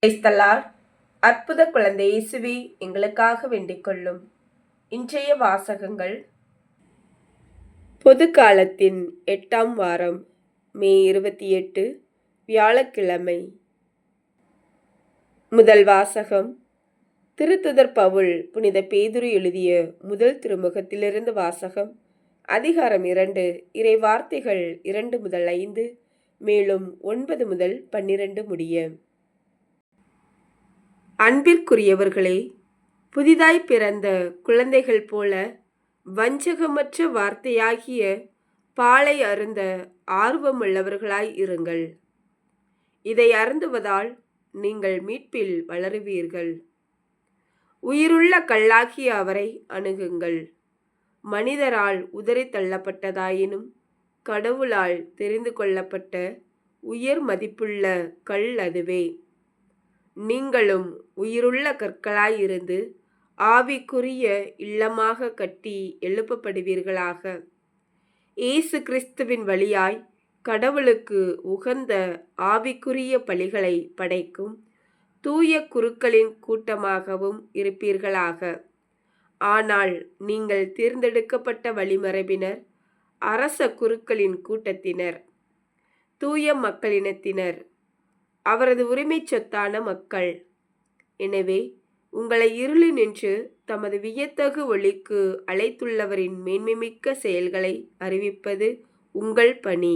Praise the Lord. அற்புத குழந்தை இயேசுவே, எங்களுக்காக வேண்டிக் கொள்ளும். இன்றைய வாசகங்கள் பொது காலத்தின் 8ஆம் வாரம், மே 28, வியாழக்கிழமை. முதல் வாசகம் திருத்துதர் பவுல் புனித பேதுரு எழுதிய முதல் திருமுகத்திலிருந்து வாசகம். அதிகாரம் 2, இறை வார்த்தைகள் 2 முதல் 5, மேலும் 9 முதல் 12 முடிய. அன்பிற்குரியவர்களே, புதிதாய் பிறந்த குழந்தைகள் போல வஞ்சகமற்ற வார்த்தையாகிய பாலை அருந்த ஆர்வமுள்ளவர்களாய் இருங்கள். இதை அருந்துவதால் நீங்கள் மீட்பில் வளருவீர்கள். உயிருள்ள கல்லாகிய அவரை அணுகுங்கள். மனிதரால் உதறி தள்ளப்பட்டதாயினும் கடவுளால் தெரிந்து கொள்ளப்பட்ட உயர் மதிப்புள்ள கல் அதுவே. நீங்களும் உயிருள்ள கற்களாயிருந்து ஆவிக்குரிய இல்லமாக கட்டி எழுப்பப்படுவீர்களாக. இயேசு கிறிஸ்துவின் வழியாய் கடவுளுக்கு உகந்த ஆவிக்குரிய பலிகளை படைக்கும் தூய குருக்களின் கூட்டமாகவும் இருப்பீர்களாக. ஆனால் நீங்கள் தேர்ந்தெடுக்கப்பட்ட வழிமரபினர், அரச குருக்களின் கூட்டத்தினர், தூய மக்களினத்தினர், அவரது உரிமை சொத்தான மக்கள். எனவே உங்களை இருளினின்று தமது வியத்தகு ஒளிக்கு அழைத்துள்ளவரின் மேன்மைமிக்க செயல்களை அறிவிப்பது உங்கள் பணி.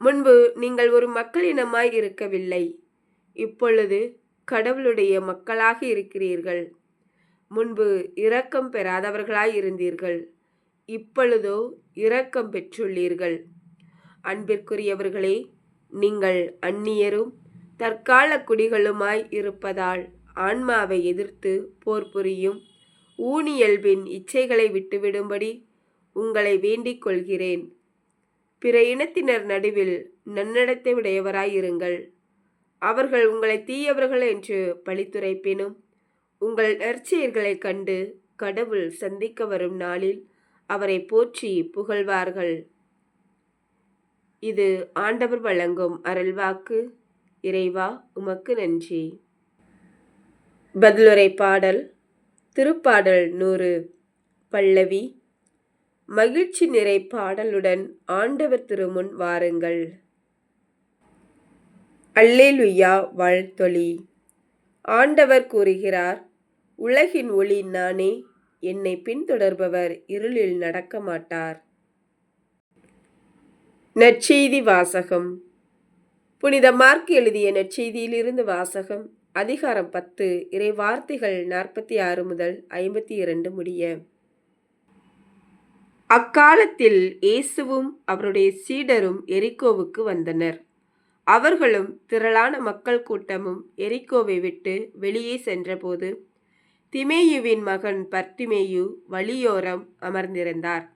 முன்பு நீங்கள் ஒரு மக்களினமாய் இருக்கவில்லை, இப்பொழுது கடவுளுடைய மக்களாக இருக்கிறீர்கள். முன்பு இரக்கம் பெறாதவர்களாய் இருந்தீர்கள், இப்பொழுதோ இரக்கம் பெற்றுள்ளீர்கள். அன்பிற்குரியவர்களே, நீங்கள் அந்நியரும் தற்கால குடிகளுமாய் இருப்பதால் ஆன்மாவை எதிர்த்து போர் புரியும் ஊனியல்பின் இச்சைகளை விட்டுவிடும்படி உங்களை வேண்டிக் கொள்கிறேன். பிற இனத்தினர் நடுவில் நன்னடத்தை உடையவராயிருங்கள். அவர்கள் உங்களை தீயவர்கள் என்று பழித்துரைப்பினும் உங்கள் நற்செயல்களைக் கண்டு கடவுள் சந்திக்க வரும் நாளில் அவரை போற்றி புகழ்வார்கள். இது ஆண்டவர் வழங்கும் அருள்வாக்கு. இறைவா, உமக்கு நன்றி. பதிலுரை பாடல். திருப்பாடல் 100. பல்லவி. மகிழ்ச்சி நிறை பாடலுடன் ஆண்டவர் திருமுன் வாருங்கள். அல்லேலுயா வாழ்த்தொலி. ஆண்டவர் கூறுகிறார், உலகின் ஒளி நானே, என்னை பின்தொடர்பவர் இருளில் நடக்க மாட்டார். நற்செய்தி வாசகம். புனித மார்க் எழுதிய நற்செய்தியிலிருந்து வாசகம். அதிகாரம் 10, இறை வார்த்தைகள் 46 முதல் 52 முடிய. அக்காலத்தில் இயேசுவும் அவருடைய சீடரும் எரிகோவுக்கு வந்தனர். அவர்களும் திரளான மக்கள் கூட்டமும் எரிகோவை விட்டு வெளியே சென்றபோது திமேயுவின் மகன் பர்த்திமேயு வழியோரம் அமர்ந்திருந்தார்.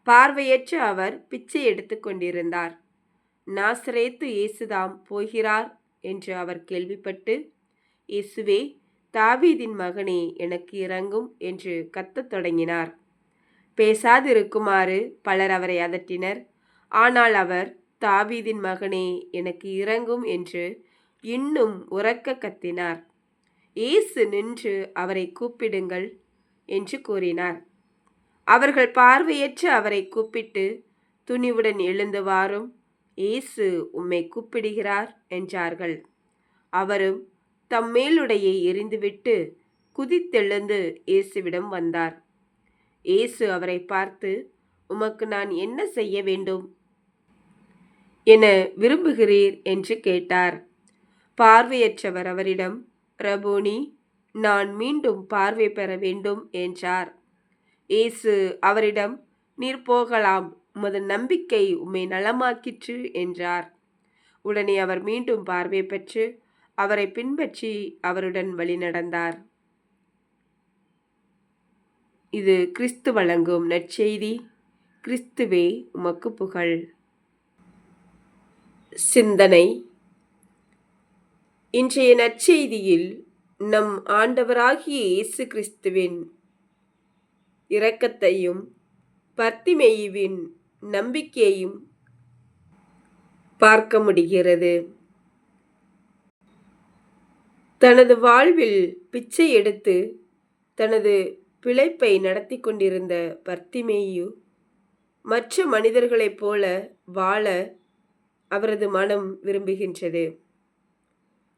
பார்வையற்ற அவர் பிச்சை எடுத்து கொண்டிருந்தார். நாசரேத்து இயேசுதாம் போகிறார் என்று அவர் கேள்விப்பட்டு, இயேசுவே, தாவீதின் மகனே, எனக்கு இரங்கும் என்று கத்தத் தொடங்கினார். பேசாதிருக்குமாறு பலர் அவரை அதட்டினர். ஆனால் அவர், தாவீதின் மகனே, எனக்கு இரங்கும் என்று இன்னும் உரக்க கத்தினார். இயேசு நின்று அவரை கூப்பிடுங்கள் என்று கூறினார். அவர்கள் பார்வையற்ற அவரை கூப்பிட்டு, துணிவுடன் எழுந்து வாரும், இயேசு உம்மை கூப்பிடுகிறார் என்றார்கள். அவரும் தம் மேலுடையை எறிந்துவிட்டு குதித்தெழுந்து இயேசுவிடம் வந்தார். இயேசு அவரை பார்த்து, உமக்கு நான் என்ன செய்ய வேண்டும் என விரும்புகிறீர் என்று கேட்டார். பார்வையற்றவர் அவரிடம், ரபூனி, நான் மீண்டும் பார்வை பெற வேண்டும் என்றார். இயேசு அவரிடம், நீர் போகலாம், உமது நம்பிக்கை உம்மை நலமாக்கிற்று என்றார். உடனே அவர் மீண்டும் பார்வை பெற்று அவரை பின்பற்றி அவருடன் வழி நடந்தார். இது கிறிஸ்து வழங்கும் நற்செய்தி. கிறிஸ்துவே, உமக்கு புகழ். சிந்தனை. இன்றைய நற்செய்தியில் நம் ஆண்டவராகிய இயேசு கிறிஸ்துவின் இரக்கத்தையும் பர்த்திமேயுவின் நம்பிக்கையையும் பார்க்க முடிகிறது. தனது வாழ்வில் பிச்சை எடுத்து தனது பிழைப்பை நடத்தி கொண்டிருந்த பர்த்திமேயு மற்ற மனிதர்களைப் போல வாழ அவரது மனம் விரும்புகின்றது.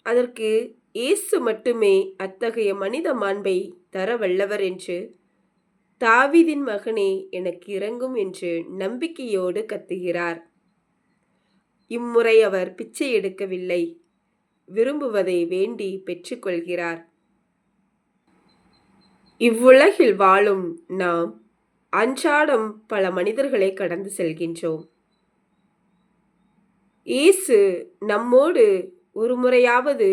அதற்கு இயேசு மட்டுமே அத்தகைய மனித மாண்பை தர வல்லவர் என்று, தாவீதின் மகனே எனக்கு இரங்கும் என்று நம்பிக்கையோடு கத்துகிறார். இம்முறை அவர் பிச்சை எடுக்கவில்லை, விரும்புவதை வேண்டி பெற்றுக்கொள்கிறார். இவ்வுலகில் வாழும் நாம் அன்றாடம் பல மனிதர்களை கடந்து செல்கின்றோம். இயேசு நம்மோடு ஒரு முறையாவது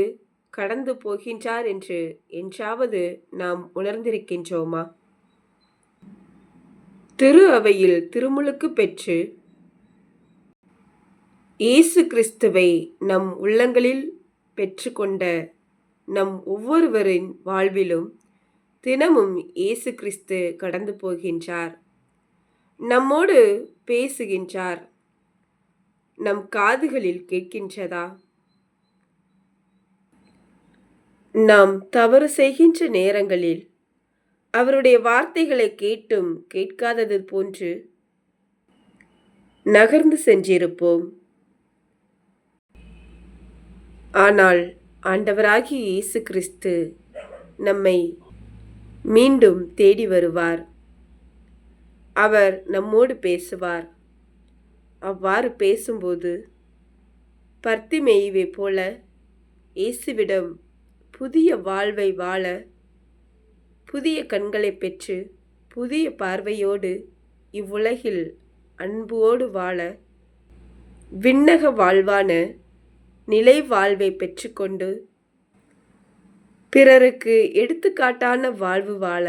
கடந்து போகின்றார் என்று என்றாவது நாம் உணர்ந்திருக்கின்றோமா? திரு அவையில் திருமுழுக்கு பெற்று இயேசு கிறிஸ்துவை நம் உள்ளங்களில் பெற்றுக்கொண்ட நம் ஒவ்வொருவரின் வாழ்விலும் தினமும் இயேசு கிறிஸ்து கடந்து போகின்றார், நம்மோடு பேசுகின்றார். நம் காதுகளில் கேட்கின்றதா? நாம் தவறு செய்கின்ற நேரங்களில் அவருடைய வார்த்தைகளை கேட்டும் கேட்காதது போன்று நகர்ந்து சென்றிருப்போம். ஆனால் ஆண்டவராகிய இயேசு கிறிஸ்து நம்மை மீண்டும் தேடி வருவார். அவர் நம்மோடு பேசுவார். அவ்வாறு பேசும்போது பர்த்திமேயுவை போல இயேசுவிடம் புதிய வாழ்வை வாழ, புதிய கண்களை பெற்று புதிய பார்வையோடு இவ்வுலகில் அன்போடு வாழ, விண்ணக வாழ்வான நிலை வாழ்வை பெற்றுக்கொண்டு பிறருக்கு எடுத்துக்காட்டான வாழ்வு வாழ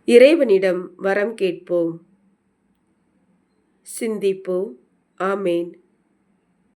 இறைவனிடம் வரம் கேட்போம். சிந்திப்போம். ஆமேன்.